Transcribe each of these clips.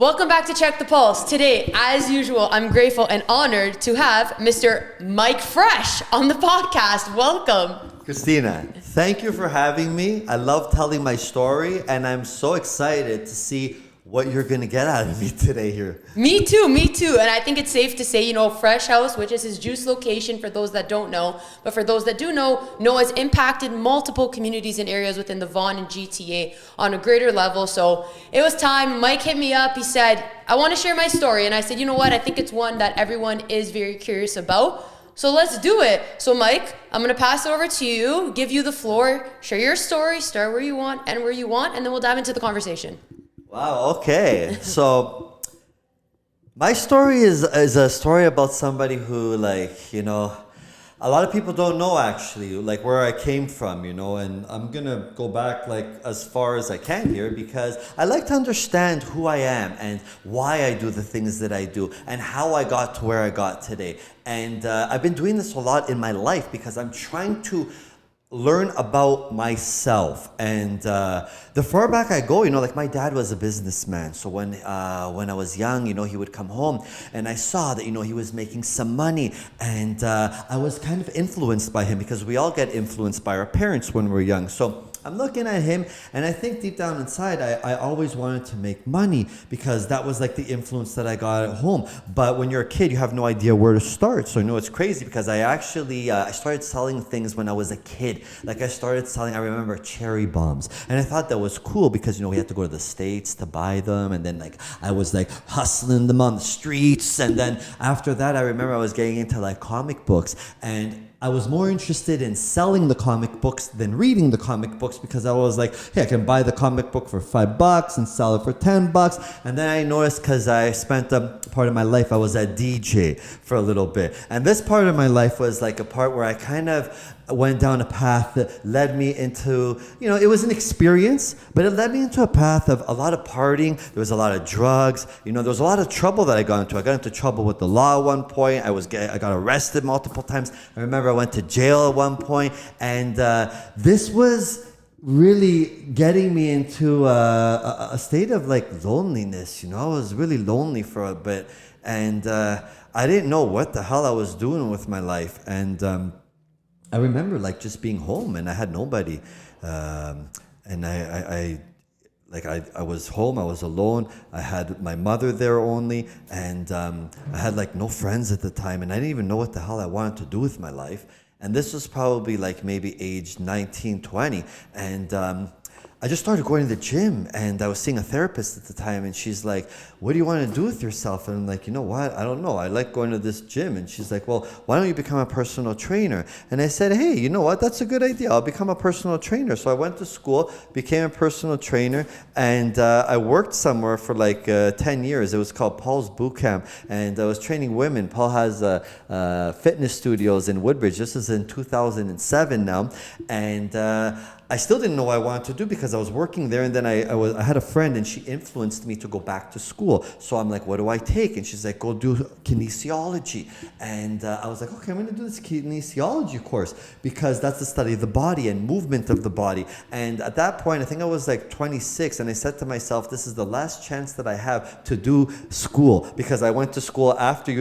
Welcome back to Check the Pulse. Today, as usual, I'm grateful and honored to have Mr. Mike Fresh on the podcast. Welcome. Kristina, thank you for having me. I love telling my story, and I'm so excited to see what you're going to get out of me today here. Me too. And I think it's safe to say, Fresh House, which is his juice location for those that don't know, but for those that do know, has impacted multiple communities and areas within the Vaughan and GTA on a greater level. So it was time. Mike hit me up. He said, I want to share my story. And I said, you know what? I think it's one that everyone is very curious about. So let's do it. So Mike, I'm going to pass it over to you, give you the floor, share your story, start where you want, end where you want, and then we'll dive into the conversation. Wow, okay. So my story is a story about somebody who, a lot of people don't know actually, where I came from, and I'm going to go back as far as I can here because I like to understand who I am and why I do the things that I do and how I got to where I got today. And I've been doing this a lot in my life because I'm trying to learn about myself. And the far back I go, my dad was a businessman. So when I was young, he would come home and I saw that, he was making some money. And I was kind of influenced by him because we all get influenced by our parents when we're young. So I'm looking at him and I think deep down inside, I always wanted to make money because that was the influence that I got at home. But when you're a kid, you have no idea where to start. So it's crazy because I actually, I started selling things when I was a kid. I started selling, I remember cherry bombs. And I thought that was cool because, we had to go to the States to buy them. And then I was hustling them on the streets. And then after that, I remember I was getting into comic books and I was more interested in selling the comic books than reading the comic books because I was hey, I can buy the comic book for $5 and sell it for $10. And then I noticed because I spent a part of my life, I was a DJ for a little bit. And this part of my life was a part where I kind of went down a path that led me into, it was an experience, but it led me into a path of a lot of partying. There was a lot of drugs. There was a lot of trouble that I got into. I got into trouble with the law at one point. I got arrested multiple times. I remember I went to jail at one point, and this was really getting me into a state of loneliness. I was really lonely for a bit, and I didn't know what the hell I was doing with my life. And I remember just being home and I had nobody, and I was home. I was alone. I had my mother there only, and I had no friends at the time, and I didn't even know what the hell I wanted to do with my life. And this was probably maybe age 19, 20, and I just started going to the gym, and I was seeing a therapist at the time, and she's like, what do you want to do with yourself? And I'm like, you know what? I don't know. I like going to this gym. And she's like, well, why don't you become a personal trainer? And I said, hey, you know what? That's a good idea. I'll become a personal trainer. So I went to school, became a personal trainer, and I worked somewhere for 10 years. It was called Paul's Boot Camp, and I was training women. Paul has fitness studios in Woodbridge. This is in 2007 now. And I still didn't know what I wanted to do because I was working there, and then I had a friend, and she influenced me to go back to school. So I'm like, what do I take? And she's like, go do kinesiology. And I was like, okay, I'm going to do this kinesiology course because that's the study of the body and movement of the body. And at that point, I think I was 26, and I said to myself, this is the last chance that I have to do school because I went to school after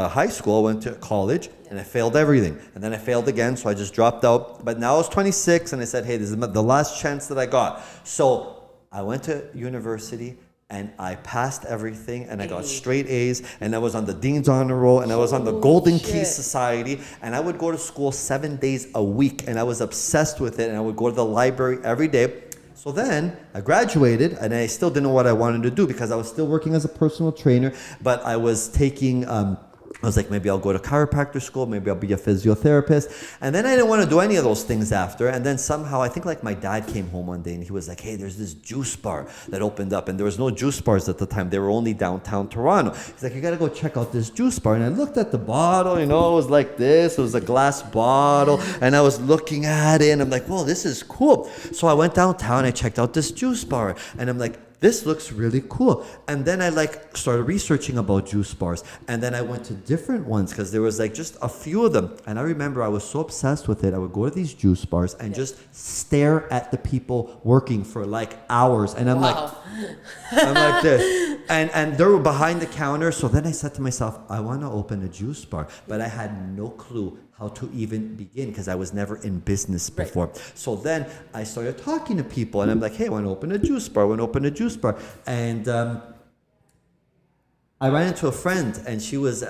high school. I went to college. And I failed everything. And then I failed again, so I just dropped out. But now I was 26, and I said, hey, this is the last chance that I got. So I went to university, and I passed everything, and I got straight A's, and I was on the Dean's Honor Roll, and I was on the Golden Key Society, and I would go to school 7 days a week, and I was obsessed with it, and I would go to the library every day. So then I graduated, and I still didn't know what I wanted to do because I was still working as a personal trainer, but I was taking I was like, maybe I'll go to chiropractor school, maybe I'll be a physiotherapist. And then I didn't want to do any of those things after. And then somehow, I think my dad came home one day and he was like, hey, there's this juice bar that opened up. And there was no juice bars at the time. They were only downtown Toronto. He's like, you got to go check out this juice bar. And I looked at the bottle, it was like this. It was a glass bottle. And I was looking at it and I'm like, whoa, this is cool. So I went downtown, I checked out this juice bar. And I'm like, this looks really cool. And then I like started researching about juice bars. And then I went to different ones because there was like just a few of them. And I remember I was so obsessed with it. I would go to these juice bars and just stare at the people working for like hours. And I'm like this. And they were behind the counter. So then I said to myself, I want to open a juice bar. But I had no clue how to even begin because I was never in business before. Right. So then I started talking to people and I'm like, hey, I want to open a juice bar. And I ran into a friend and she was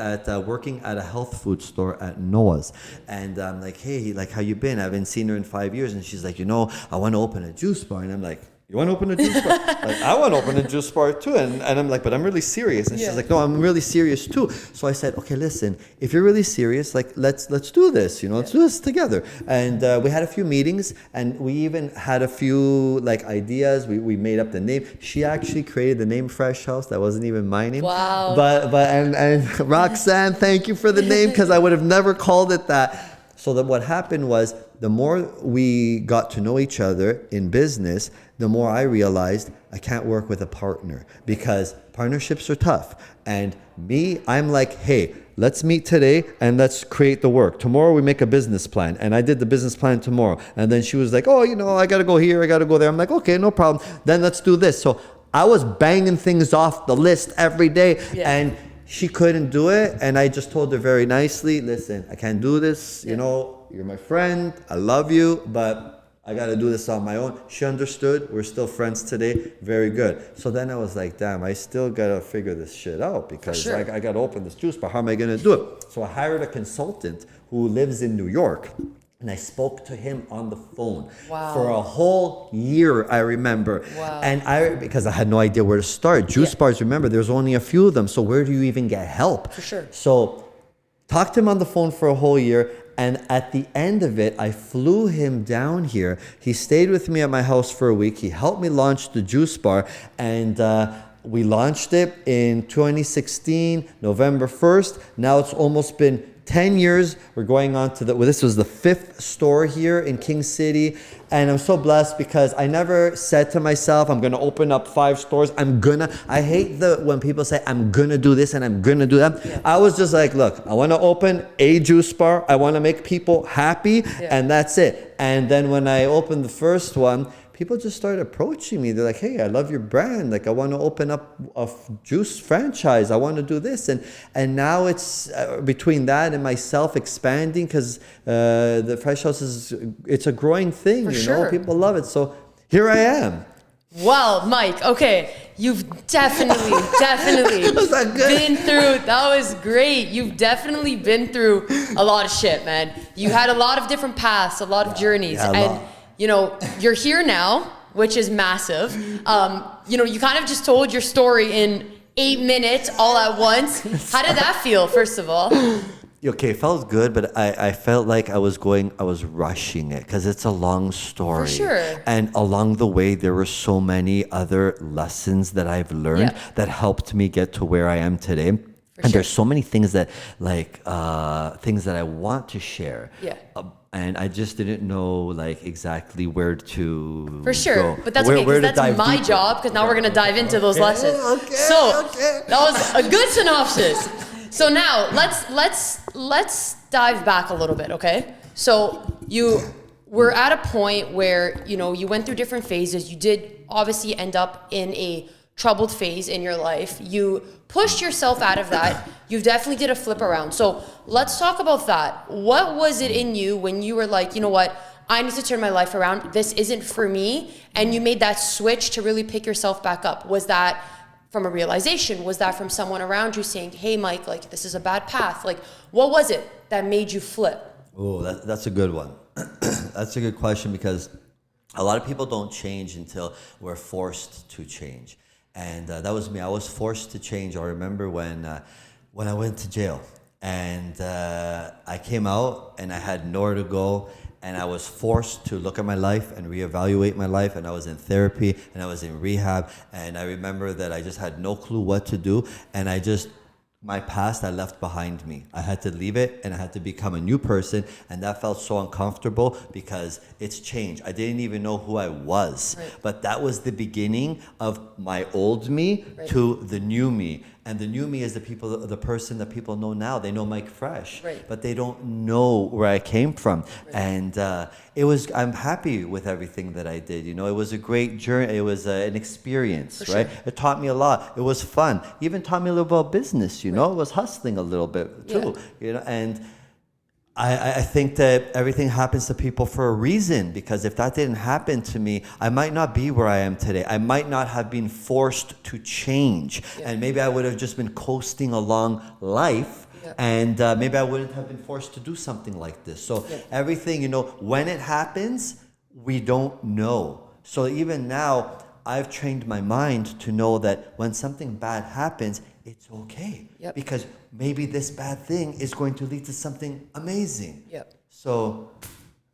working at a health food store at Noah's. And I'm like, hey, like, how you been? I haven't seen her in 5 years. And she's like, I want to open a juice bar. And I'm like, you want to open a juice bar? Like, I want to open a juice bar too. And I'm like, but I'm really serious. And she's like, no, I'm really serious too. So I said, okay, listen, if you're really serious, like, let's do this, let's do this together. And we had a few meetings and we even had a few like ideas. We made up the name. She actually created the name Fresh House. That wasn't even my name. Wow. And Roxanne, thank you for the name because I would have never called it that. So then what happened was the more we got to know each other in business, the more I realized I can't work with a partner because partnerships are tough. And me, I'm like, hey, let's meet today and let's create the work. Tomorrow we make a business plan. And I did the business plan tomorrow. And then she was like, oh, I got to go here, I got to go there. I'm like, okay, no problem. Then let's do this. So I was banging things off the list every day. Yeah. And she couldn't do it. And I just told her very nicely, listen, I can't do this. You're my friend. I love you, but I got to do this on my own. She understood. We're still friends today. Very good. So then I was like, damn, I still got to figure this shit out because I got to open this juice bar. How am I going to do it? So I hired a consultant who lives in New York. And I spoke to him on the phone for a whole year, I remember. Wow. And because I had no idea where to start. Juice bars, remember, there's only a few of them. So where do you even get help? For sure. So talked to him on the phone for a whole year. And at the end of it, I flew him down here. He stayed with me at my house for a week. He helped me launch the juice bar. And we launched it in 2016, November 1st. Now it's almost been 10 years. We're going on to this was the 5th store here in King City. And I'm so blessed because I never said to myself, I'm going to open up 5 stores. I hate when people say, I'm going to do this and I'm going to do that. Yeah. I was just like, look, I want to open a juice bar. I want to make people happy and that's it. And then when I opened the first one, people just started approaching me. They're like, hey, I love your brand. Like, I want to open up a juice franchise. I want to do this. And now it's between that and myself expanding because the Fresh House it's a growing thing. For sure. People love it. So here I am. Well, Mike, okay. You've definitely been through, that was great. You've definitely been through a lot of shit, man. You had a lot of different paths, a lot of journeys. You're here now, which is massive. You kind of just told your story in 8 minutes all at once. How did that feel, first of all? Okay, it felt good, but I felt like I was rushing it because it's a long story. For sure. And along the way, there were so many other lessons that I've learned that helped me get to where I am today. And there's so many things that things that I want to share. Yeah. And I just didn't know exactly where to For sure. go. But that's okay, because that's my job, because now we're going to dive into those lessons. That was a good synopsis. So now let's dive back a little bit, okay? So you were at a point where, you went through different phases. You did obviously end up in a troubled phase in your life. You pushed yourself out of that. You definitely did a flip around. So let's talk about that. What was it in you when you were like, you know what? I need to turn my life around. This isn't for me. And you made that switch to really pick yourself back up. Was that from a realization? Was that from someone around you saying, hey, Mike, this is a bad path? What was it that made you flip? Oh, that's a good one. That's a good question because a lot of people don't change until we're forced to change. And that was me. I was forced to change. I remember when I went to jail and I came out and I had nowhere to go. And I was forced to look at my life and reevaluate my life. And I was in therapy and I was in rehab. And I remember that I just had no clue what to do. And I just my past I left behind me. I had to leave it and I had to become a new person. And that felt so uncomfortable because it's changed. I didn't even know who I was. Right. But that was the beginning of my old me to the new me. And the new me is the person that people know now. They know Mike Fresh, but they don't know where I came from. And I'm happy with everything that I did. You know, it was a great journey. It was an experience, right? It taught me a lot. It was fun. Even taught me a little about business, you know. It was hustling a little bit too, you know. And I think that everything happens to people for a reason, because if that didn't happen to me, I might not be where I am today. I might not have been forced to change. And maybe I would have just been coasting along life. And maybe I wouldn't have been forced to do something like this. So everything, you know, when it happens, we don't know. So even now, I've trained my mind to know that when something bad happens, it's okay. Because maybe this bad thing is going to lead to something amazing. So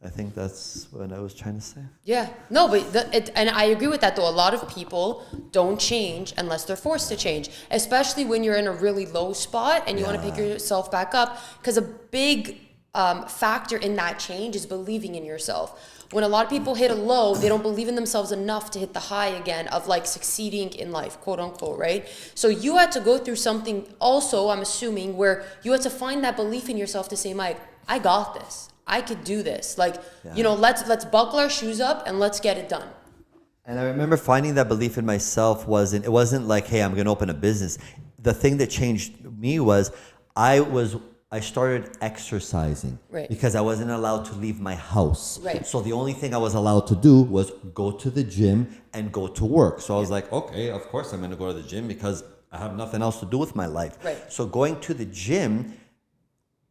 I think that's what I was trying to say. Yeah. No, but and I agree with that, though. A lot of people don't change unless they're forced to change, especially when you're in a really low spot and you want to pick yourself back up. Because a big factor in that change is believing in yourself. When a lot of people hit a low, they don't believe in themselves enough to hit the high again of like succeeding in life, quote unquote, right? So you had to go through something also, I'm assuming, where you had to find that belief in yourself to say, Mike, I got this. I could do this. Like, you know, let's buckle our shoes up and let's get it done. And I remember finding that belief in myself it wasn't like, hey, I'm going to open a business. The thing that changed me was I started exercising because I wasn't allowed to leave my house. So the only thing I was allowed to do was go to the gym and go to work. So I was like, okay, of course I'm going to go to the gym because I have nothing else to do with my life. So going to the gym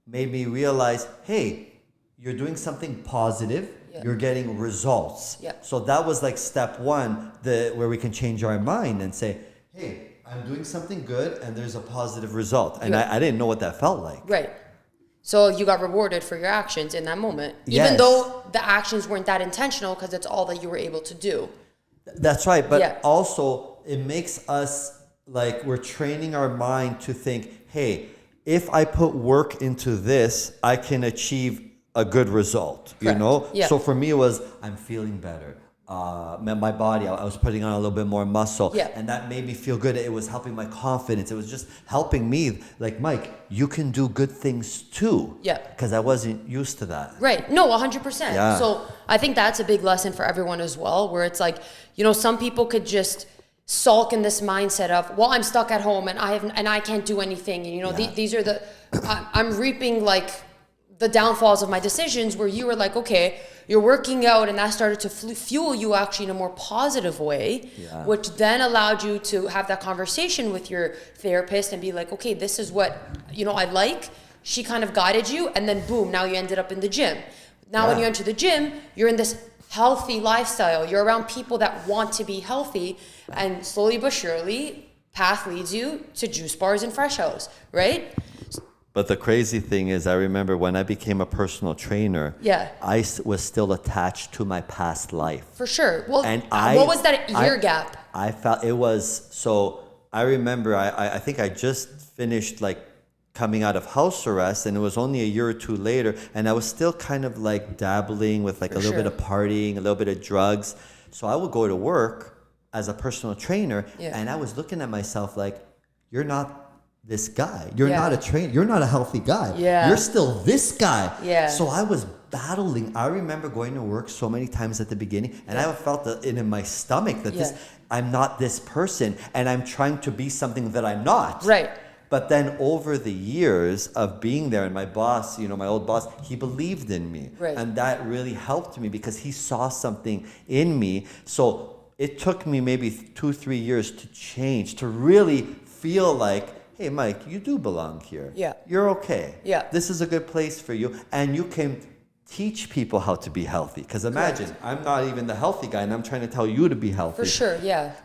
made me realize, hey, you're doing something positive. You're getting results. So that was like step one, where we can change our mind and say, hey, I'm doing something good and there's a positive result. And I didn't know what that felt like. So you got rewarded for your actions in that moment, even though the actions weren't that intentional, because it's all that you were able to do. That's right. But also it makes us like, we're training our mind to think, hey, if I put work into this, I can achieve a good result, you know? So for me, it was, I'm feeling better. My body, I was putting on a little bit more muscle, and that made me feel good. It was helping my confidence. It was just helping me, like, Mike, you can do good things too. Because I wasn't used to that. No, 100%. So I think that's a big lesson for everyone as well, where it's like, you know, some people could just sulk in this mindset of, well, I'm stuck at home and I can't do anything. And, you know, these are I'm reaping like the downfalls of my decisions, where you were like, okay, you're working out, and that started to fuel you actually in a more positive way, which then allowed you to have that conversation with your therapist and be like, okay, this is what, you know, I like. She kind of guided you, and then boom, now you ended up in the gym. Now when you enter the gym, you're in this healthy lifestyle. You're around people that want to be healthy, and slowly but surely, path leads you to juice bars and Fresh House, right? But the crazy thing is, I remember when I became a personal trainer, I was still attached to my past life. For sure. Well, and what was that year gap? I felt it was, so I remember, I think I just finished like coming out of house arrest, and it was only a year or two later, and I was still kind of like dabbling with like a little bit of partying, a little bit of drugs. So I would go to work as a personal trainer, and I was looking at myself like, you're not this guy. You're not a trainer. You're not a healthy guy. You're still this guy. So I was battling. I remember going to work so many times at the beginning, and I felt it in my stomach that I'm not this person, and I'm trying to be something that I'm not. But then over the years of being there, and my boss, you know, my old boss, he believed in me. And that really helped me because he saw something in me. So it took me maybe 2-3 years to change, to really feel like, hey, Mike, you do belong here. You're okay. This is a good place for you. And you can teach people how to be healthy. Because imagine, I'm not even the healthy guy, and I'm trying to tell you to be healthy. For sure,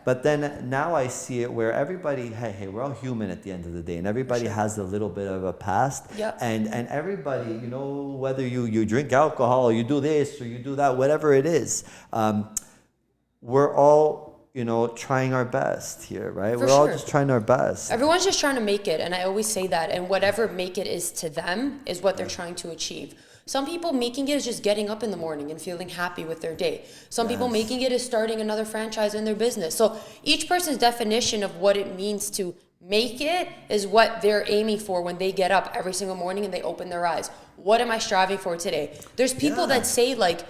But then now I see it where everybody, hey, we're all human at the end of the day, and everybody has a little bit of a past. And everybody, you know, whether you drink alcohol, or you do this, or you do that, whatever it is, we're all trying our best here, right? For We're all sure. just trying our best. Everyone's just trying to make it, and I always say that, and whatever make it is to them is what they're trying to achieve. Some people making it is just getting up in the morning and feeling happy with their day. Some people making it is starting another franchise in their business. So each person's definition of what it means to make it is what they're aiming for when they get up every single morning and they open their eyes. What am I striving for today? There's people that say like,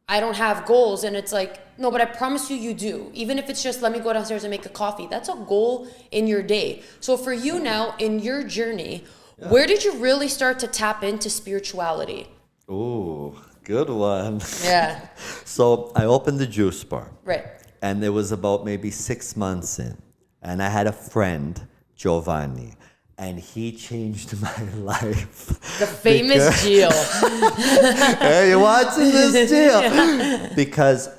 I don't have goals, and it's like, no, but I promise you do. Even if it's just let me go downstairs and make a coffee, that's a goal in your day. So for you now in your journey, where did you really start to tap into spirituality? Ooh, good one. Yeah. So I opened the juice bar. Right. And it was about maybe 6 months in. And I had a friend, Giovanni, and he changed my life. The famous Gio. Hey, you're watching this, Gio? Because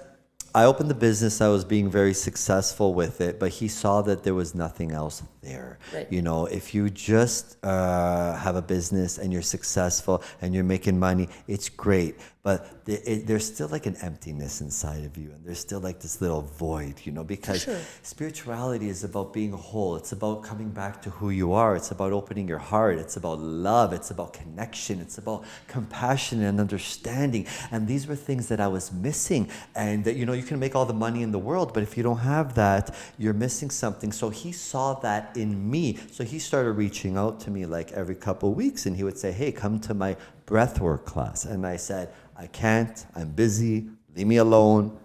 I opened the business, I was being very successful with it, but he saw that there was nothing else there. Right. If you just have a business and you're successful and you're making money, it's great. But there's still like an emptiness inside of you, and there's still like this little void, because spirituality is about being whole. It's about coming back to who you are. It's about opening your heart. It's about love. It's about connection. It's about compassion and understanding. And these were things that I was missing. And you can make all the money in the world, but if you don't have that, you're missing something. So he saw that in me. So he started reaching out to me like every couple of weeks, and he would say, hey, come to my breathwork class. And I said, I can't, I'm busy, leave me alone.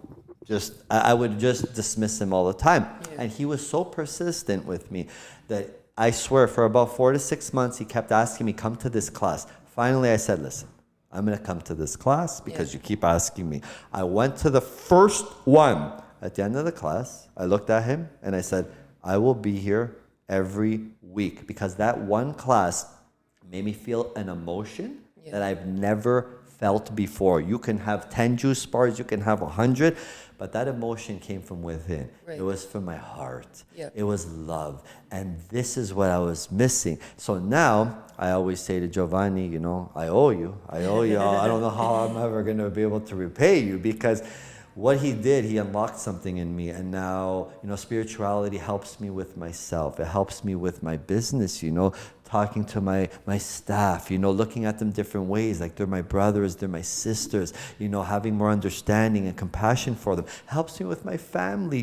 I would just dismiss him all the time. Yeah. And he was so persistent with me that I swear for about 4 to 6 months, he kept asking me, come to this class. Finally, I said, listen, I'm going to come to this class because you keep asking me. I went to the first one. At the end of the class, I looked at him and I said, I will be here every week, because that one class made me feel an emotion that I've never felt before. You can have 10 juice bars, you can have 100, but that emotion came from within. Right. It was from my heart. Yep. It was love. And this is what I was missing. So now I always say to Giovanni, I owe you. I don't know how I'm ever going to be able to repay you, because what he did, he unlocked something in me. And now, spirituality helps me with myself. It helps me with my business, talking to my staff, looking at them different ways, like they're my brothers, they're my sisters, having more understanding and compassion for them. Helps me with my family,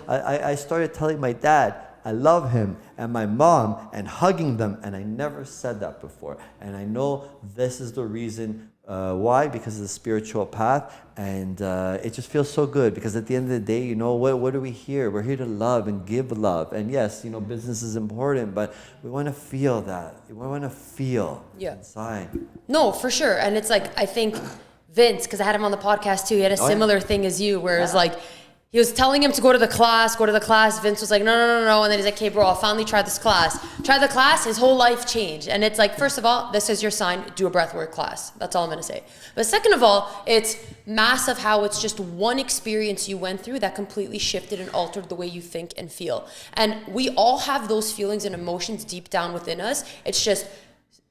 I started telling my dad, I love him, and my mom, and hugging them, and I never said that before. And I know this is the reason why, because of the spiritual path, and it just feels so good, because at the end of the day, what are we here? We're here to love and give love. And yes, business is important, but we want to feel that. We want to feel inside. No, for sure. And it's like, I think Vince, because I had him on the podcast too, he had a similar thing as you, where it's like, he was telling him to go to the class. Vince was like, no. And then he's like, hey, bro, I'll finally try this class. Try the class. His whole life changed. And it's like, first of all, this is your sign. Do a breathwork class. That's all I'm going to say. But second of all, it's massive how it's just one experience you went through that completely shifted and altered the way you think and feel. And we all have those feelings and emotions deep down within us. It's just,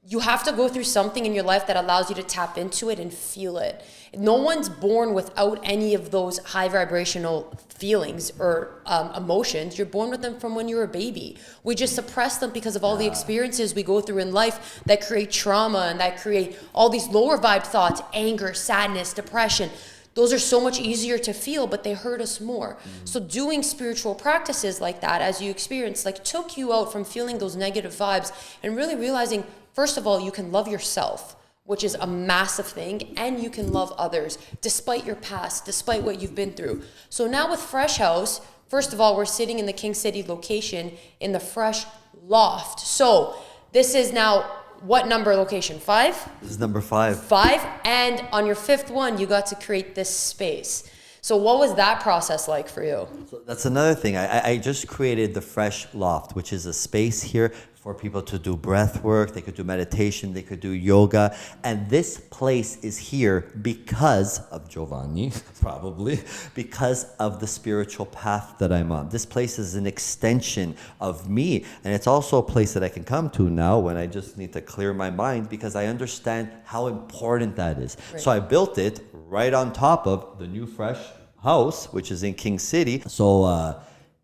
you have to go through something in your life that allows you to tap into it and feel it. No one's born without any of those high vibrational feelings or emotions. You're born with them from when you were a baby. We just suppress them because of all the experiences we go through in life that create trauma and that create all these lower vibe thoughts, anger, sadness, depression. Those are so much easier to feel, but they hurt us more. So doing spiritual practices like that, as you experienced, like took you out from feeling those negative vibes and really realizing, first of all, you can love yourself, which is a massive thing, and you can love others despite your past, despite what you've been through. So now with Fresh House, first of all, we're sitting in the King City location in the Fresh Loft. So this is now what number location? 5? This is number 5. 5, and on your 5th one, you got to create this space. So what was that process like for you? So that's another thing. I just created the Fresh Loft, which is a space here for people to do breath work. They could do meditation. They could do yoga. And this place is here because of Giovanni, probably, because of the spiritual path that I'm on. This place is an extension of me. And it's also a place that I can come to now when I just need to clear my mind, because I understand how important that is. Right. So I built it right on top of the new Fresh House, which is in King City. So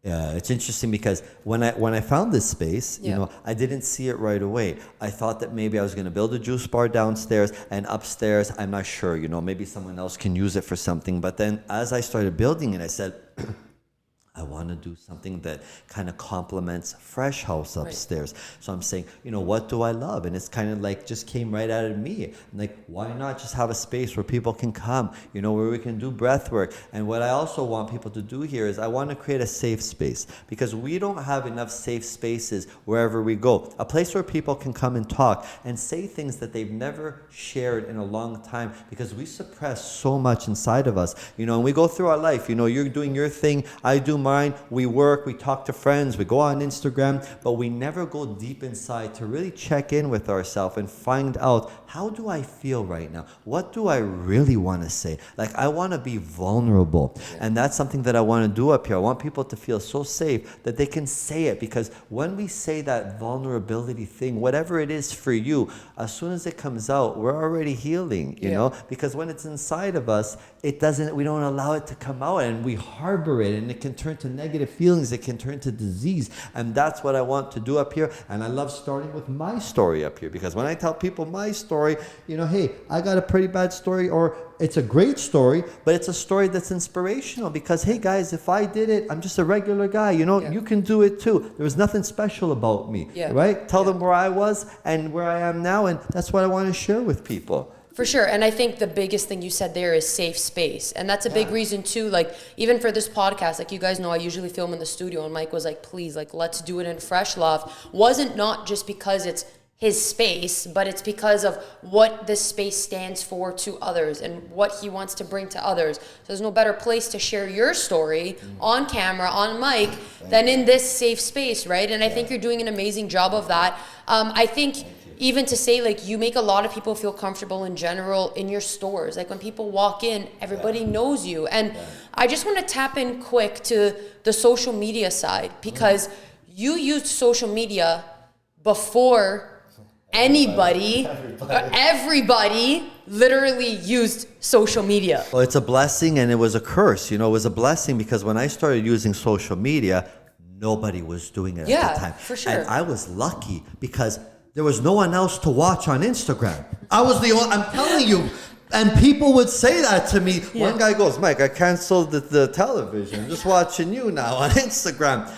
It's interesting because when I found this space, you Yeah. know, I didn't see it right away. I thought that maybe I was going to build a juice bar downstairs, and upstairs, I'm not sure, you know, maybe someone else can use it for something. But then as I started building it, I said, I want to do something that kind of complements Fresh House upstairs. So I'm saying, you know, what do I love? And it's kind of like just came right out of me. I'm like, why not just have a space where people can come, you know, where we can do breath work? And what I also want people to do here is I want to create a safe space, because we don't have enough safe spaces wherever we go. A place where people can come and talk and say things that they've never shared in a long time, because we suppress so much inside of us, you know, and we go through our life, you know, you're doing your thing, I do mine, we work, we talk to friends, we go on Instagram, but we never go deep inside to really check in with ourselves and find out, how do I feel right now? What do I really want to say? Like, I want to be vulnerable. And that's something that I want to do up here. I want people to feel so safe that they can say it, because when we say that vulnerability thing, whatever it is for you, as soon as it comes out, we're already healing, you know, because when it's inside of us, we don't allow it to come out, and we harbor it, and it can turn to negative feelings, it can turn to disease. And that's what I want to do up here. And I love starting with my story up here, because when I tell people my story, you know, hey, I got a pretty bad story, or it's a great story, but it's a story that's inspirational, because, hey guys, if I did it, I'm just a regular guy, you know, you can do it too. There was nothing special about me, right? Tell them where I was and where I am now, and that's what I want to share with people. For sure. And I think the biggest thing you said there is safe space. And that's a big reason too. Like, even for this podcast, like, you guys know I usually film in the studio, and Mike was like, please, like, let's do it in Fresh Loft. Wasn't not just because it's his space, but it's because of what this space stands for to others and what he wants to bring to others. So there's no better place to share your story on camera, on mic, than in this safe space, right? And I think you're doing an amazing job of that. I think even to say, like, you make a lot of people feel comfortable in general in your stores. Like, when people walk in, everybody knows you. And I just want to tap in quick to the social media side, because you used social media before anybody, everybody literally used social media. Well, it's a blessing and it was a curse. You know, it was a blessing because when I started using social media, nobody was doing it at the time. For sure. And I was lucky because there was no one else to watch on Instagram. I was the only, I'm telling you. And people would say that to me. One guy goes, Mike, I canceled the television. I'm just watching you now on Instagram.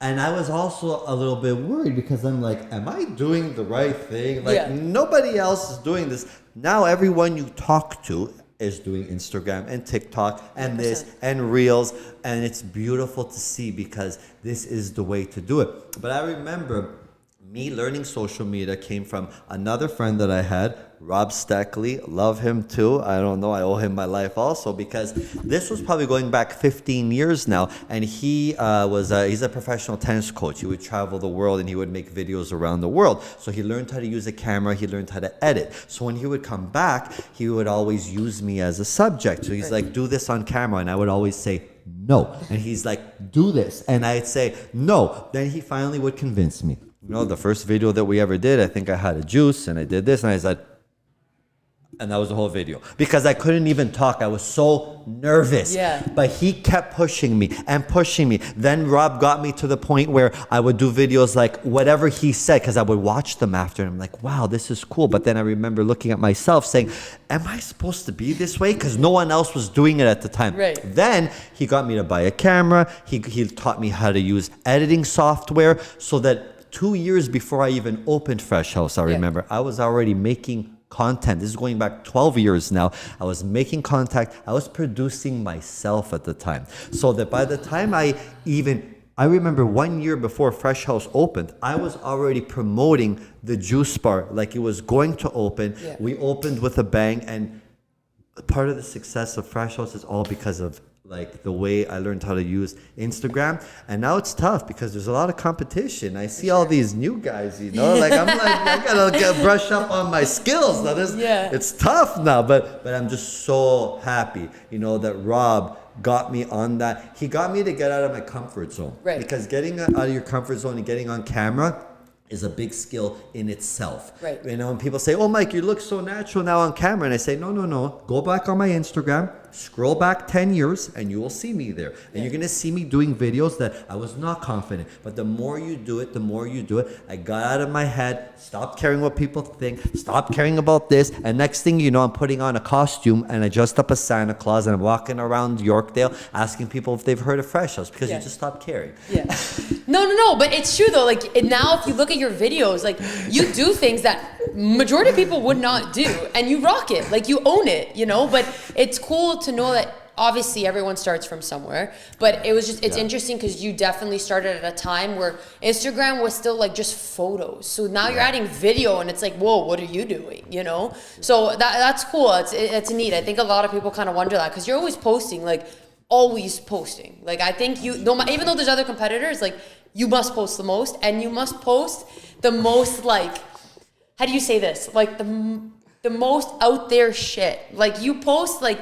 And I was also a little bit worried because I'm like, am I doing the right thing? Like, nobody else is doing this. Now everyone you talk to is doing Instagram and TikTok and 100%. This and Reels. And it's beautiful to see because this is the way to do it. But I remember me learning social media came from another friend that I had, Rob Steckley. Love him too. I don't know. I owe him my life also because this was probably going back 15 years now. And he he's a professional tennis coach. He would travel the world and he would make videos around the world. So he learned how to use a camera. He learned how to edit. So when he would come back, he would always use me as a subject. So he's like, do this on camera. And I would always say, no. And he's like, do this. And I'd say, no. Then he finally would convince me. You know, the first video that we ever did, I think I had a juice and I did this and I said, and that was the whole video because I couldn't even talk. I was so nervous. But he kept pushing me and pushing me. Then Rob got me to the point where I would do videos like whatever he said because I would watch them after and I'm like, wow, this is cool. But then I remember looking at myself saying, am I supposed to be this way? Because no one else was doing it at the time. Then he got me to buy a camera. He taught me how to use editing software so that 2 years before I even opened Fresh House, I remember, I was already making content. This is going back 12 years now. I was making content. I was producing myself at the time. So that by the time I remember 1 year before Fresh House opened, I was already promoting the juice bar like it was going to open. We opened with a bang, and part of the success of Fresh House is all because of like the way I learned how to use Instagram. And now it's tough because there's a lot of competition. I see all these new guys, you know, like I'm like, I gotta brush up on my skills. Now it's tough now, but I'm just so happy, you know, that Rob got me on that. He got me to get out of my comfort zone. Because getting out of your comfort zone and getting on camera is a big skill in itself. You know, when people say, oh, Mike, you look so natural now on camera. And I say, no. Go back on my Instagram. scroll back 10 years and you will see me there. And you're going to see me doing videos that I was not confident. But the more you do it, I got out of my head, stopped caring what people think, stopped caring about this. And next thing you know, I'm putting on a costume and I dressed up as Santa Claus and I'm walking around Yorkdale asking people if they've heard of Fresh House because you just stopped caring. Yeah. No, but it's true though. Like now if you look at your videos, like you do things that majority of people would not do and you rock it. Like you own it, you know, but it's cool to know that obviously everyone starts from somewhere, but it was just, it's interesting because you definitely started at a time where Instagram was still like just photos. So now you're adding video and it's like, whoa, what are you doing? You know? So that's cool. It's neat. I think a lot of people kind of wonder that because you're always posting, like always posting. Like I think you, even though there's other competitors, like you must post the most and you must post the most like, how do you say this? Like the most out there shit. Like you post like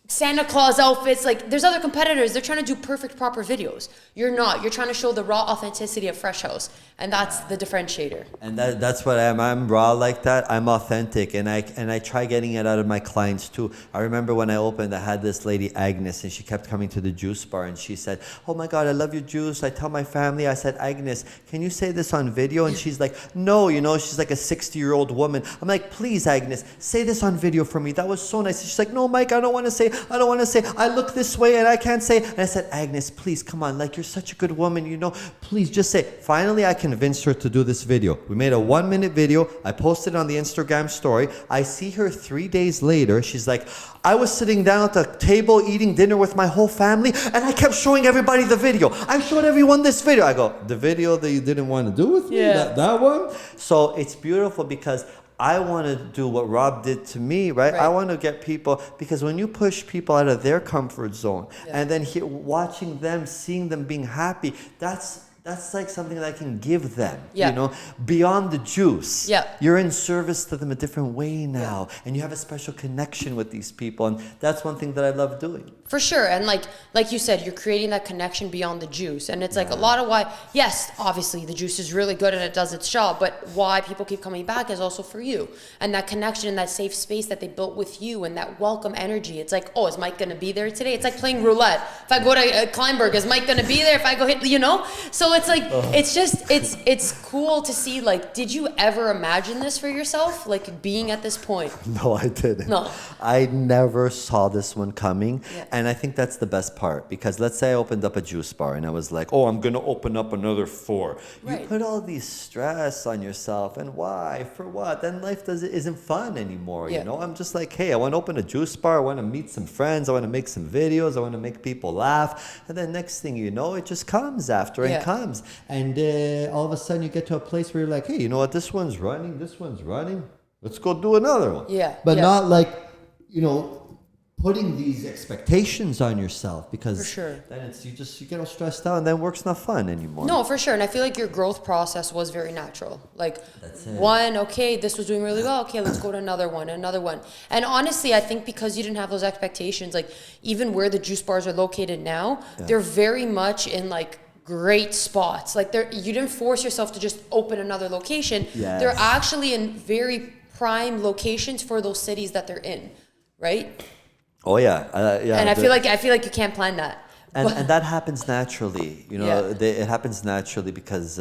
Santa Claus outfits, like there's other competitors, they're trying to do perfect, proper videos. You're not. You're trying to show the raw authenticity of Fresh House, and that's the differentiator. And that's what I am. I'm raw like that. I'm authentic, and I try getting it out of my clients too. I remember when I opened, I had this lady Agnes, and she kept coming to the juice bar, and she said, "Oh my God, I love your juice." I tell my family, I said, "Agnes, can you say this on video?" And she's like, "No," you know, she's like a 60-year-old woman. I'm like, "Please, Agnes, say this on video for me. That was so nice." And she's like, "No, Mike, I don't want to say. I look this way and I can't say." And I said, "Agnes, please, come on. Like, you're such a good woman, you know. Please, just say." Finally, I convinced her to do this video. We made a 1-minute video. I posted it on the Instagram story. I see her 3 days later. She's like, "I was sitting down at the table eating dinner with my whole family and I kept showing everybody the video. I showed everyone this video." I go, "The video that you didn't want to do with me? That one?" So it's beautiful because I want to do what Rob did to me, right? I want to get people, because when you push people out of their comfort zone and then watching them, seeing them being happy, that's like something that I can give them, you know, beyond the juice. You're in service to them a different way now, and you have a special connection with these people, and that's one thing that I love doing. For sure, and like you said, you're creating that connection beyond the juice, and it's like a lot of why, yes, obviously the juice is really good and it does its job, but why people keep coming back is also for you, and that connection and that safe space that they built with you, and that welcome energy. It's like, oh, is Mike gonna be there today? It's like playing roulette. If I go to Kleinberg, is Mike gonna be there? If I go hit, you know? So it's like, it's just, it's cool to see, like, did you ever imagine this for yourself? Like, being at this point? No, I didn't. No. I never saw this one coming. And I think that's the best part, because let's say I opened up a juice bar and I was like, "Oh, I'm going to open up another 4. You put all these stress on yourself, and why? For what? Then life isn't fun anymore, you know? I'm just like, hey, I want to open a juice bar. I want to meet some friends. I want to make some videos. I want to make people laugh. And then next thing you know, it just comes after and comes. And all of a sudden you get to a place where you're like, hey, you know what? This one's running. Let's go do another one. But not like, you know, putting these expectations on yourself, because then it's you get all stressed out and then work's not fun anymore. No, for sure. And I feel like your growth process was very natural. Like one, okay, this was doing really well. Okay, let's go to another one. And honestly, I think because you didn't have those expectations, like even where the juice bars are located now, they're very much in like great spots. Like you didn't force yourself to just open another location. They're actually in very prime locations for those cities that they're in, right? Oh yeah, And I feel like you can't plan that. And that happens naturally, you know. It happens naturally because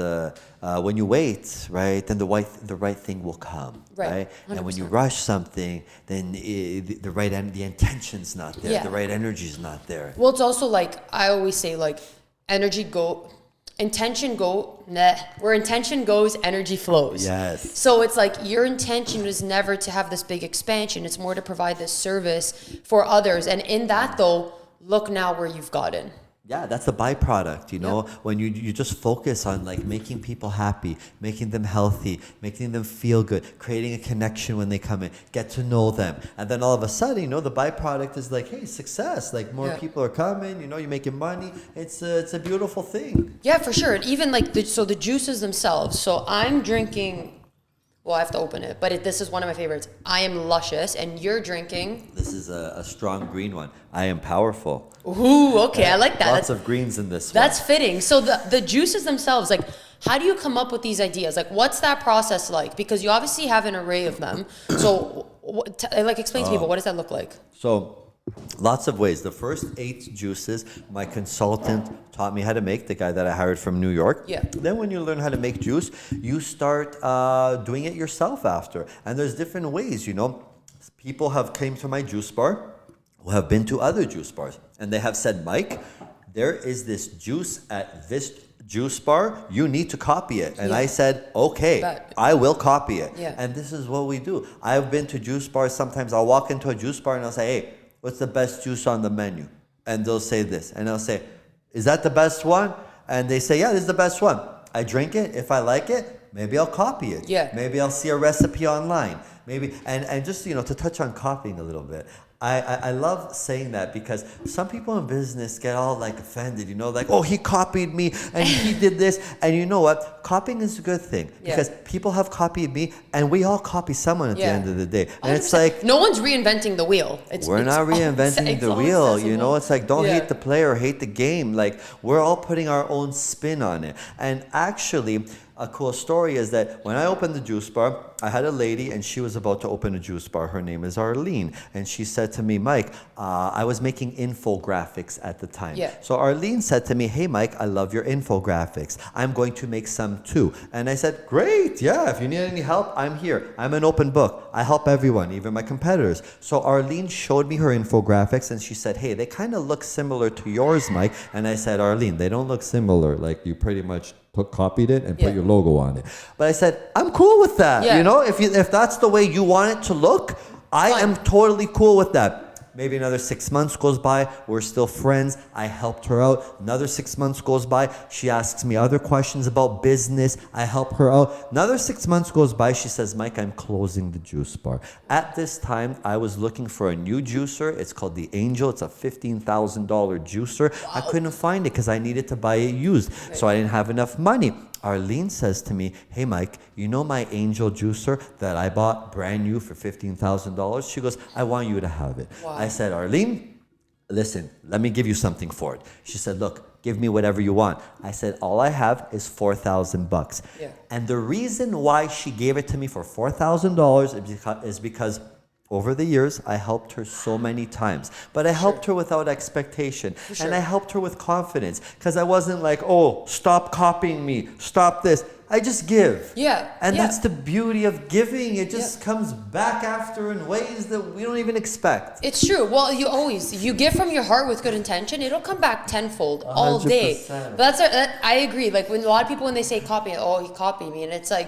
when you wait, right, then the right thing will come, right? 100%. And when you rush something, then the intention's not there, the right energy's not there. Well, it's also like I always say, like where intention goes, energy flows. Yes. So it's like your intention was never to have this big expansion. It's more to provide this service for others. And in that though, look now where you've gotten. Yeah, that's the byproduct, you know, when you just focus on like making people happy, making them healthy, making them feel good, creating a connection when they come in, get to know them. And then all of a sudden, you know, the byproduct is like, hey, success, like more people are coming, you know, you're making money. It's a beautiful thing. Yeah, for sure. And even like the juices themselves. So I'm drinking, well, I have to open it, but this is one of my favorites. I am Luscious, and you're drinking? This is a strong green one. I Am Powerful. Ooh, okay, I like that. Lots of greens in this one. That's fitting. So the juices themselves, like, how do you come up with these ideas? Like, what's that process like? Because you obviously have an array of them. So, explain to people, what does that look like? So, Lots of ways. The first 8 juices, my consultant taught me how to make, the guy that I hired from New York. Yeah. Then when you learn how to make juice, you start doing it yourself after. And there's different ways, you know. People have came to my juice bar who have been to other juice bars. And they have said, Mike, there is this juice at this juice bar, you need to copy it. And I said, okay, I will copy it. Yeah. And this is what we do. I've been to juice bars. Sometimes I'll walk into a juice bar and I'll say, hey, what's the best juice on the menu? And they'll say this. And I'll say, is that the best one? And they say, yeah, this is the best one. I drink it. If I like it, maybe I'll copy it. Yeah. Maybe I'll see a recipe online. Maybe, and just, you know, to touch on copying a little bit. I love saying that because some people in business get all like offended, you know, like, oh, he copied me and he did this. And you know what? Copying is a good thing because people have copied me and we all copy someone at the end of the day. And 100%. it's like, no one's reinventing the wheel. We're not reinventing the wheel, you know. It's like, don't hate the player, hate the game. Like, we're all putting our own spin on it. And actually, a cool story is that when I opened the juice bar, I had a lady and she was about to open a juice bar. Her name is Arlene. And she said to me, Mike, I was making infographics at the time. Yeah. So Arlene said to me, hey, Mike, I love your infographics. I'm going to make some too. And I said, great. Yeah. If you need any help, I'm here. I'm an open book. I help everyone, even my competitors. So Arlene showed me her infographics and she said, hey, they kind of look similar to yours, Mike. And I said, Arlene, they don't look similar. Like, you pretty much copied it and put your logo on it. But I said, I'm cool with that. You know, if that's the way you want it to look, I am totally cool with that. Maybe another 6 months goes by. We're still friends. I helped her out. Another 6 months goes by. She asks me other questions about business. I help her out. Another 6 months goes by. She says, Mike, I'm closing the juice bar. At this time, I was looking for a new juicer. It's called the Angel. It's a $15,000 juicer. Wow. I couldn't find it because I needed to buy it used. So I didn't have enough money. Arlene says to me, hey, Mike, you know my Angel juicer that I bought brand new for $15,000? She goes, I want you to have it. Wow. I said, Arlene, listen, let me give you something for it. She said, look, give me whatever you want. I said, all I have is $4,000. Yeah. And the reason why she gave it to me for $4,000 is because over the years, I helped her so many times. But I helped her without expectation. And I helped her with confidence. Because I wasn't like, oh, stop copying me. Stop this. I just give. Yeah. And that's the beauty of giving. It just comes back after in ways that we don't even expect. It's true. Well, you give from your heart with good intention, it'll come back tenfold all 100%. Day. But I agree. Like, when a lot of people, when they say copy, oh, he copied me. And it's like,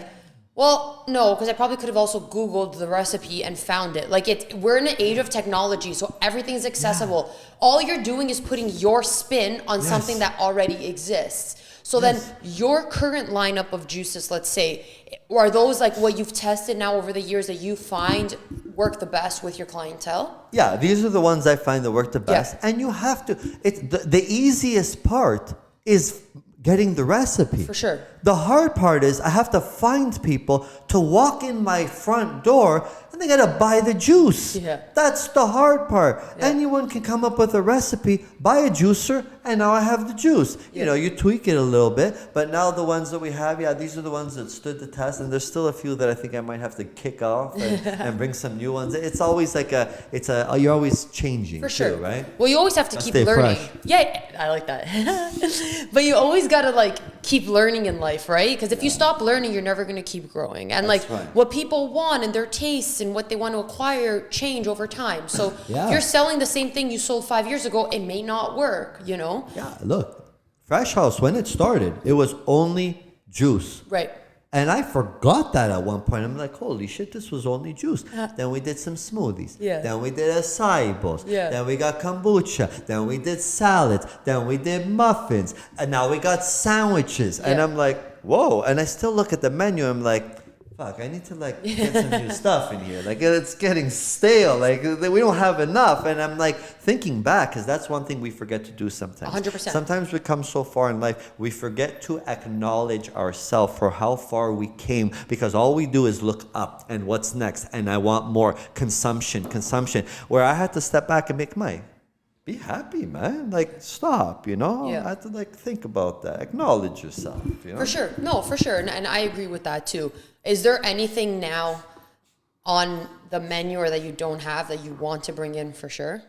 well, no, because I probably could have also Googled the recipe and found it. Like, we're in an age of technology, so everything's accessible. Yeah. All you're doing is putting your spin on something that already exists. So then your current lineup of juices, let's say, are those like what you've tested now over the years that you find work the best with your clientele? Yeah, these are the ones I find that work the best. Yeah. And you have to, the easiest part is getting the recipe. For sure. The hard part is I have to find people to walk in my front door and they gotta buy the juice. Yeah. That's the hard part. Yeah. Anyone can come up with a recipe, buy a juicer, and now I have the juice. Yeah. You know, you tweak it a little bit, but now the ones that we have, these are the ones that stood the test, and there's still a few that I think I might have to kick off and bring some new ones. It's always like you're always changing. For sure. Too, right? Well, you always have to keep learning. Fresh. Yeah, I like that. But you always gotta like keep learning in life, right? Because if you stop learning, you're never gonna keep growing. And what people want and their tastes and what they want to acquire change over time. So if you're selling the same thing you sold 5 years ago, it may not work, you know? Yeah, look, Fresh House, when it started, it was only juice. Right. And I forgot that at one point. I'm like, holy shit, this was only juice. Then we did some smoothies. Yeah. Then we did acai bowls. Yeah. Then we got kombucha. Then we did salads. Then we did muffins. And now we got sandwiches. Yeah. And I'm like, whoa. And I still look at the menu. I'm like, fuck, I need to like get some new stuff in here. Like, it's getting stale. Like, we don't have enough. And I'm like thinking back, because that's one thing we forget to do sometimes. 100%. Sometimes we come so far in life, we forget to acknowledge ourselves for how far we came, because all we do is look up and what's next. And I want more consumption. Where I had to step back and make be happy, man. Like, stop, you know? Yeah. I had to like think about that. Acknowledge yourself, you know? For sure. No, for sure. And I agree with that too. Is there anything now on the menu or that you don't have that you want to bring in for sure?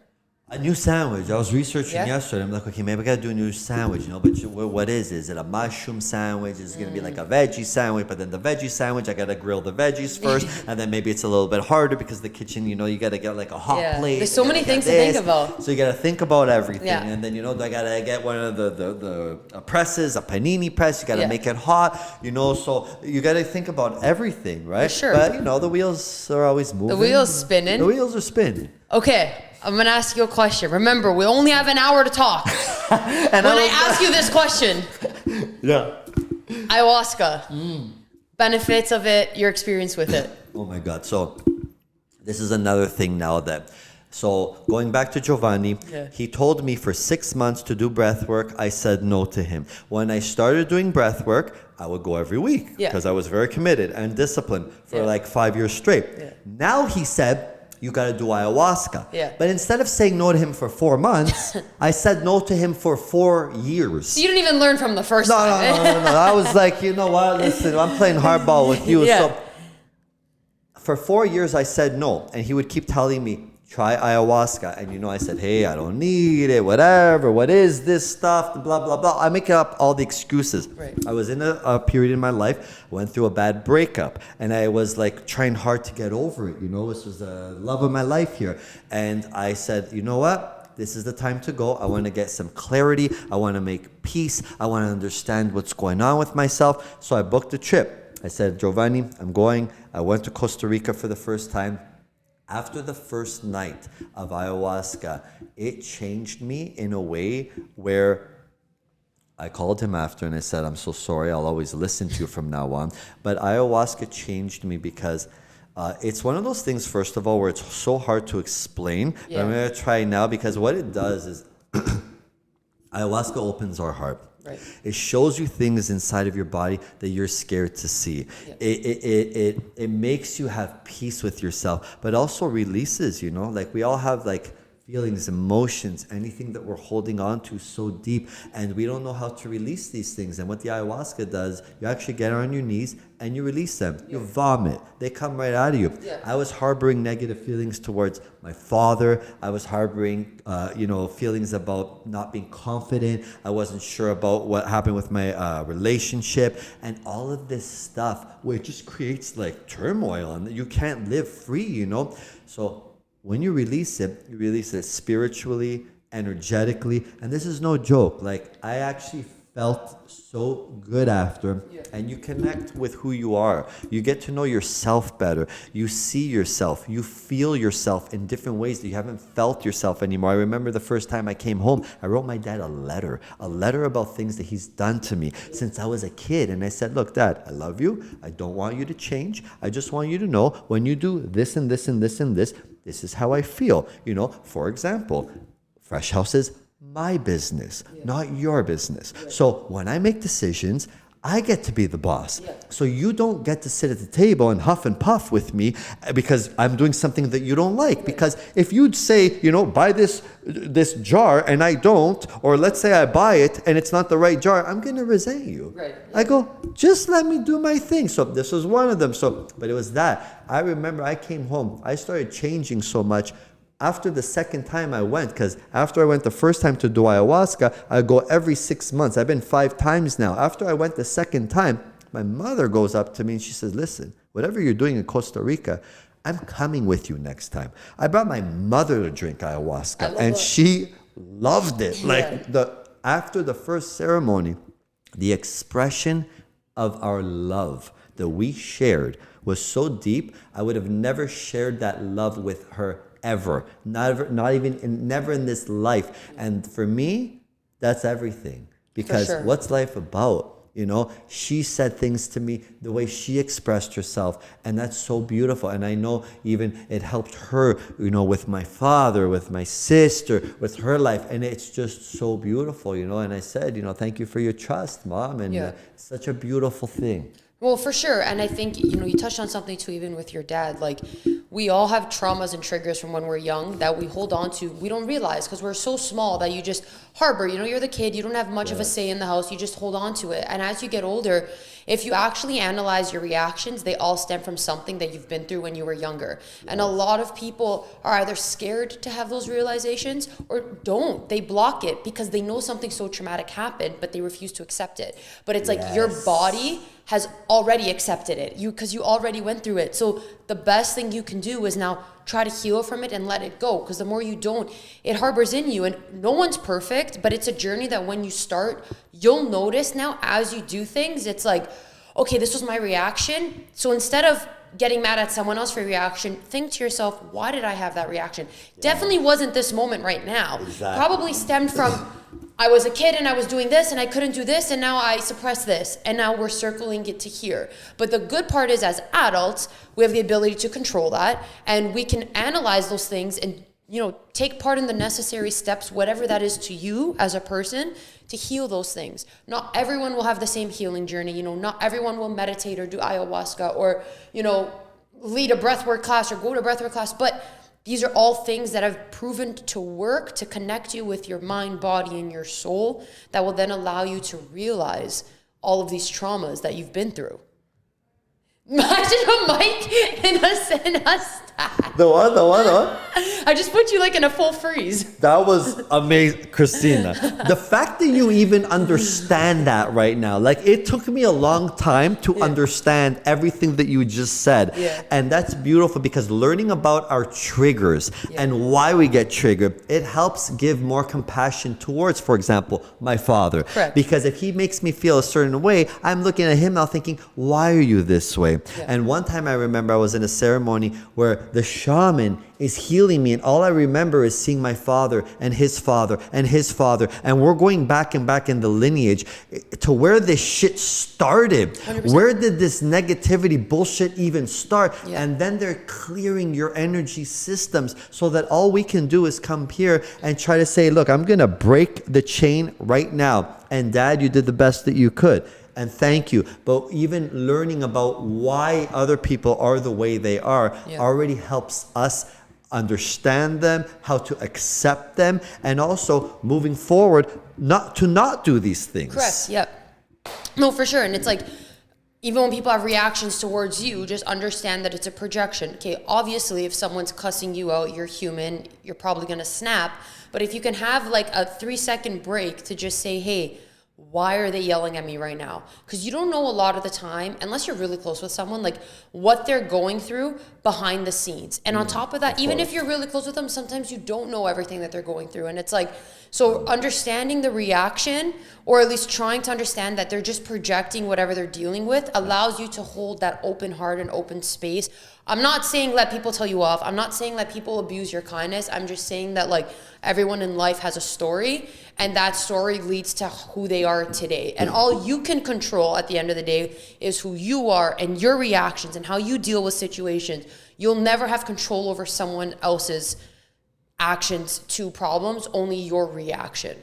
A new sandwich. I was researching yesterday. I'm like, okay, maybe I gotta do a new sandwich, you know. But what is it? Is it a mushroom sandwich? Is it gonna be like a veggie sandwich? But then the veggie sandwich, I gotta grill the veggies first, and then maybe it's a little bit harder because the kitchen, you know, you gotta get like a hot plate. There's so many things to think about. So you gotta think about everything, Yeah. and then you know, I gotta get one of the presses, a panini press. You gotta make it hot, you know. So you gotta think about everything, right? For sure. But you know, the wheels are always moving. The wheels spinning. The wheels are spinning. Okay. I'm going to ask you a question. Remember, we only have an hour to talk. And when I ask you this question, ayahuasca, benefits of it, your experience with it. Oh my God. So this is another thing now so going back to Giovanni, he told me for 6 months to do breath work. I said no to him. When I started doing breath work, I would go every week because I was very committed and disciplined for like 5 years straight. Now he said, you got to do ayahuasca. But instead of saying no to him for 4 months, I said no to him for 4 years. So you didn't even learn from the first time. No. I was like, you know what? Listen, I'm playing hardball with you. So for 4 years, I said no. And he would keep telling me, try ayahuasca. And, you know, I said, hey, I don't need it, whatever. What is this stuff? Blah, blah, blah. I make up all the excuses. I was in a period in my life, went through a bad breakup. And I was like trying hard to get over it. You know, this was the love of my life here. And I said, you know what? This is the time to go. I want to get some clarity. I want to make peace. I want to understand what's going on with myself. So I booked a trip. I said, Giovanni, I'm going. I went to Costa Rica for the first time. After the first night of ayahuasca, it changed me in a way where I called him after and I said, I'm so sorry, I'll always listen to you from now on. But ayahuasca changed me because it's one of those things, first of all, where it's so hard to explain. But I'm going to try now because what it does is ayahuasca opens our heart. It shows you things inside of your body that you're scared to see. It makes you have peace with yourself, but also releases, you know, like we all have like feelings, emotions, anything that we're holding on to so deep, and we don't know how to release these things. And what the ayahuasca does, you actually get on your knees and you release them. You vomit. They come right out of you. I was harboring negative feelings towards my father. I was harboring, feelings about not being confident. I wasn't sure about what happened with my relationship, and all of this stuff where it just creates like turmoil and you can't live free, you know? So when you release it spiritually, energetically, and this is no joke. Like, I actually felt so good after, and you connect with who you are. You get to know yourself better. You see yourself. You feel yourself in different ways that you haven't felt yourself anymore. I remember the first time I came home, I wrote my dad a letter about things that he's done to me since I was a kid. And I said, look, Dad, I love you. I don't want you to change. I just want you to know when you do this and this and this and this, this is how I feel. You know, for example, Fresh House is my business, not your business. So when I make decisions, I get to be the boss. So you don't get to sit at the table and huff and puff with me because I'm doing something that you don't like. Because if you'd say, you know, buy this jar and I don't, or let's say I buy it and it's not the right jar, I'm going to resent you. I go, just let me do my thing. So this was one of them. But it was that. I remember I came home. I started changing so much. After the second time I went, because after I went the first time to do ayahuasca, I go every 6 months. I've been 5 times now. After I went the second time, my mother goes up to me and she says, listen, whatever you're doing in Costa Rica, I'm coming with you next time. I brought my mother to drink ayahuasca and she loved it. Like after the first ceremony, the expression of our love that we shared was so deep. I would have never shared that love with her ever, not even never in this life. And for me, that's everything, because what's life about? You know, she said things to me the way she expressed herself, and that's so beautiful. And I know even it helped her, you know, with my father, with my sister, with her life, and it's just so beautiful, you know. And I said, you know, thank you for your trust, Mom, and it's such a beautiful thing. Well, for sure. And I think, you know, you touched on something too, even with your dad. Like, we all have traumas and triggers from when we're young that we hold on to. We don't realize because we're so small that you just harbor. You know, you're the kid. You don't have much of a say in the house. You just hold on to it. And as you get older, if you actually analyze your reactions, they all stem from something that you've been through when you were younger. And a lot of people are either scared to have those realizations or don't. They block it because they know something so traumatic happened, but they refuse to accept it. But it's like your body has already accepted it, because you already went through it. So the best thing you can do is now try to heal from it and let it go, because the more you don't, it harbors in you. And no one's perfect, but it's a journey that when you start, you'll notice now as you do things, it's like, okay, this was my reaction. So instead of getting mad at someone else for your reaction, think to yourself, why did I have that reaction? Definitely wasn't this moment right now. Probably stemmed from, I was a kid and I was doing this and I couldn't do this, and now I suppress this, and now we're circling it to here. But the good part is, as adults, we have the ability to control that, and we can analyze those things and, you know, take part in the necessary steps, whatever that is to you as a person, to heal those things. Not everyone will have the same healing journey. You know, not everyone will meditate or do ayahuasca or, you know, lead a breathwork class or go to a breathwork class, but these are all things that have proven to work to connect you with your mind, body, and your soul, that will then allow you to realize all of these traumas that you've been through. Imagine a mic in a stack. The what? I just put you like in a full freeze. That was amazing, Kristina. The fact that you even understand that right now, like it took me a long time to understand everything that you just said. Yeah. And that's beautiful, because learning about our triggers and why we get triggered, it helps give more compassion towards, for example, my father. Correct. Because if he makes me feel a certain way, I'm looking at him now thinking, why are you this way? And one time I remember I was in a ceremony where the shaman is healing me, and all I remember is seeing my father and his father and his father, and we're going back and back in the lineage to where this shit started. 100%. Where did this negativity bullshit even start? And then they're clearing your energy systems so that all we can do is come here and try to say, look, I'm gonna break the chain right now, and Dad, you did the best that you could. And thank you. But even learning about why other people are the way they are already helps us understand them, how to accept them, and also moving forward, not do these things. Correct. Yep. No, for sure. And it's like, even when people have reactions towards you, just understand that it's a projection. Okay, obviously, if someone's cussing you out, you're human, you're probably going to snap. But if you can have like a 3-second break to just say, hey, why are they yelling at me right now? Because you don't know a lot of the time, unless you're really close with someone, like what they're going through behind the scenes. And on top of that, even if you're really close with them, sometimes you don't know everything that they're going through. And it's like, so understanding the reaction, or at least trying to understand that they're just projecting whatever they're dealing with, allows you to hold that open heart and open space. I'm not saying let people tell you off. I'm not saying let people abuse your kindness. I'm just saying that like everyone in life has a story, and that story leads to who they are today. And all you can control at the end of the day is who you are and your reactions and how you deal with situations. You'll never have control over someone else's actions to problems, only your reaction.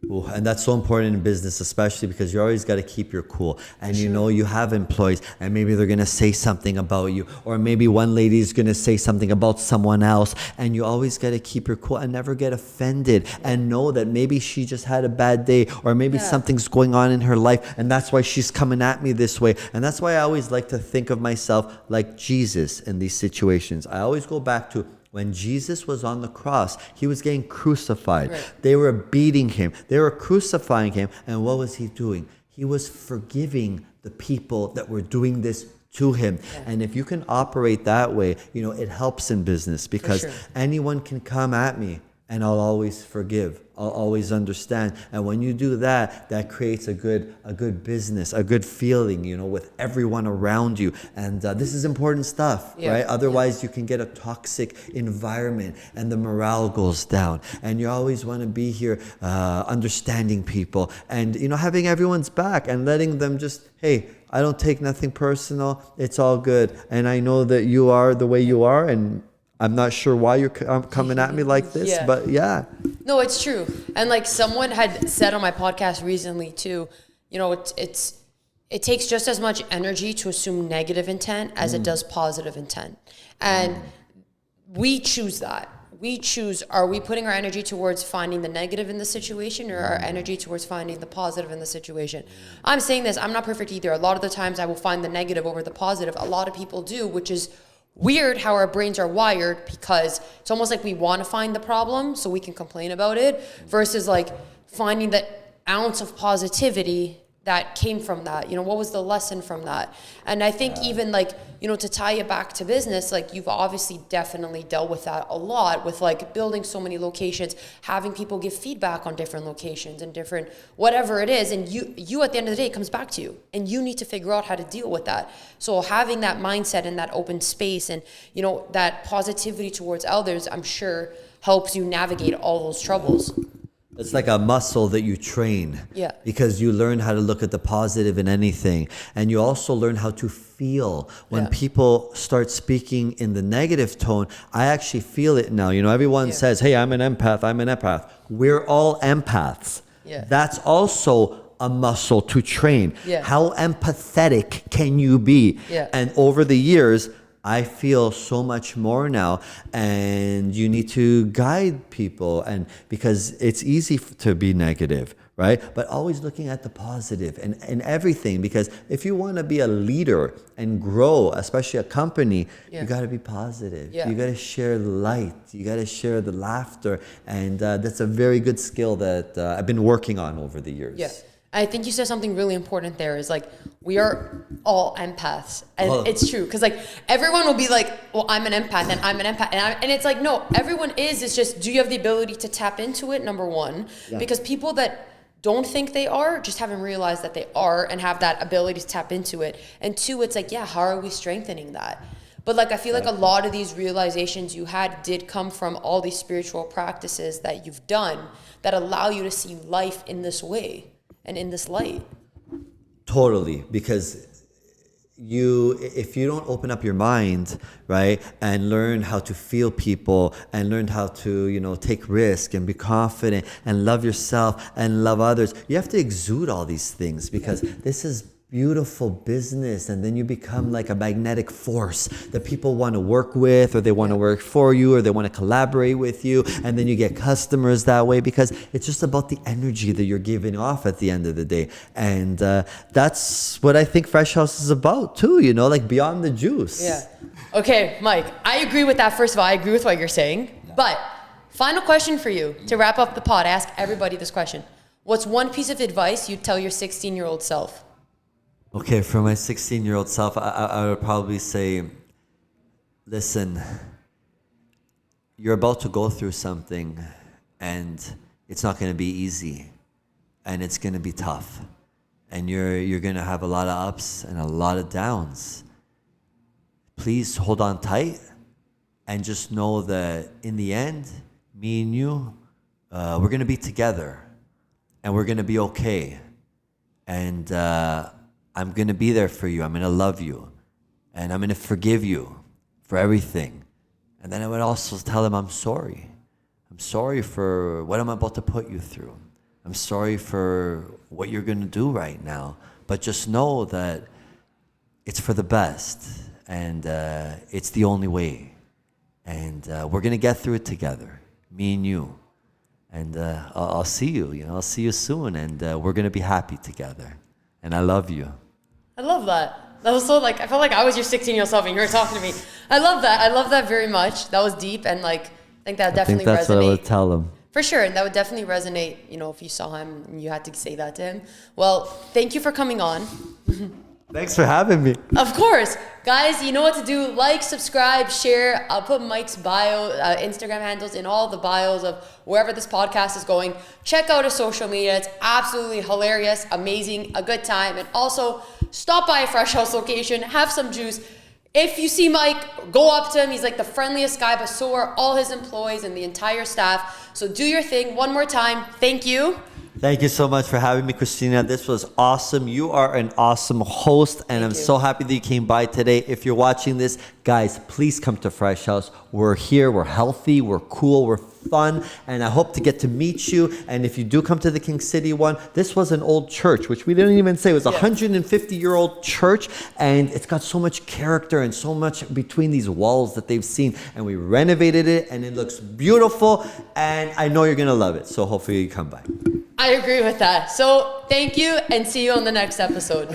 Ooh, and that's so important in business, especially because you always got to keep your cool. And you know, you have employees, and maybe they're going to say something about you, or maybe one lady is going to say something about someone else, and you always got to keep your cool and never get offended, and know that maybe she just had a bad day, or maybe something's going on in her life, and that's why she's coming at me this way. And that's why I always like to think of myself like Jesus in these situations. I always go back to when Jesus was on the cross, he was getting crucified. Right. They were beating him. They were crucifying him. And what was he doing? He was forgiving the people that were doing this to him. Yeah. And if you can operate that way, you know, it helps in business, because anyone can come at me and I'll always forgive. I'll always understand. And when you do that, that creates a good business, a good feeling, you know, with everyone around you. And this is important stuff, right? Otherwise, you can get a toxic environment and the morale goes down. And you always want to be here understanding people and, you know, having everyone's back and letting them just, hey, I don't take nothing personal. It's all good. And I know that you are the way you are, and I'm not sure why you're coming at me like this, but yeah. No, it's true. And like someone had said on my podcast recently too, you know, it takes just as much energy to assume negative intent as it does positive intent. And we choose that. we choose, are we putting our energy towards finding the negative in the situation or our energy towards finding the positive in the situation? I'm saying this, I'm not perfect either. A lot of the times I will find the negative over the positive. A lot of people do, which is weird how our brains are wired, because it's almost like we want to find the problem so we can complain about it versus like finding that ounce of positivity that came from that. You know, what was the lesson from that? And I think even like, you know, to tie it back to business, like you've obviously definitely dealt with that a lot with like building so many locations, having people give feedback on different locations and different, whatever it is. And you at the end of the day, it comes back to you and you need to figure out how to deal with that. So having that mindset and that open space and, you know, that positivity towards others, I'm sure helps you navigate all those troubles. It's like a muscle that you train. Yeah. Because you learn how to look at the positive in anything. And you also learn how to feel. When people start speaking in the negative tone, I actually feel it now. You know, everyone says, hey, I'm an empath, I'm an empath. We're all empaths. Yeah. That's also a muscle to train. Yeah. How empathetic can you be? Yeah. And over the years, I feel so much more now, and you need to guide people, and because it's easy to be negative, right? But always looking at the positive and everything, because if you want to be a leader and grow, especially a company, you got to be positive. Yeah. You got to share the light. You got to share the laughter, and that's a very good skill that I've been working on over the years. Yeah. I think you said something really important there is like, we are all empaths. And it's true. Cause like everyone will be like, well, I'm an empath and I'm an empath. And it's like, no, everyone is. It's just, do you have the ability to tap into it? Number one, because people that don't think they are just haven't realized that they are and have that ability to tap into it. And two, it's like, how are we strengthening that? But like, I feel like a lot of these realizations you had did come from all these spiritual practices that you've done that allow you to see life in this way. And in this light. Totally, because if you don't open up your mind, right, and learn how to feel people and learn how to, you know, take risk and be confident and love yourself and love others, you have to exude all these things, because this is beautiful business, and then you become like a magnetic force that people want to work with, or they want to work for you, or they want to collaborate with you, and then you get customers that way, because it's just about the energy that you're giving off at the end of the day. And that's what I think Fresh House is about too, you know, like beyond the juice. Yeah. Okay, Mike, I agree with that. First of all, I agree with what you're saying, but final question for you to wrap up the pod. I ask everybody this question. What's one piece of advice you'd tell your 16-year-old self? Okay, for my 16-year-old self, I would probably say, listen, you're about to go through something, and it's not going to be easy, and it's going to be tough, and you're going to have a lot of ups and a lot of downs. Please hold on tight, and just know that in the end, me and you, we're going to be together, and we're going to be okay, and I'm going to be there for you. I'm going to love you. And I'm going to forgive you for everything. And then I would also tell them, I'm sorry. I'm sorry for what I'm about to put you through. I'm sorry for what you're going to do right now. But just know that it's for the best. And it's the only way. And we're going to get through it together. Me and you. And I'll see you. You know, I'll see you soon. And we're going to be happy together. And I love you. I love that. That was so like, I felt like I was your 16-year-old self and you were talking to me. I love that. I love that very much. That was deep, and like, I think that definitely that's resonate. what I would tell them. For sure, and that would definitely resonate, you know, if you saw him and you had to say that to him. Well, thank you for coming on. Thanks for having me. Of course. Guys, you know what to do. Like, subscribe, share. I'll put Mike's bio, Instagram handles in all the bios of wherever this podcast is going. Check out his social media. It's absolutely hilarious, amazing, a good time. And also, stop by a Fresh House location, have some juice. If you see Mike, go up to him. He's like the friendliest guy, but so are all his employees and the entire staff. So do your thing. One more time. Thank you. Thank you so much for having me, Kristina. This was awesome. You are an awesome host, and I'm so happy that you came by today. If you're watching this, guys, please come to Fresh House. We're here. We're healthy. We're cool. We're fun, and I hope to get to meet you. And if you do come to the King City one, this was an old church, which we didn't even say. It was a 150-year-old church, and it's got so much character and so much between these walls that they've seen. And we renovated it, and it looks beautiful, and I know you're going to love it. So hopefully you come by. I agree with that. So thank you, and see you on the next episode.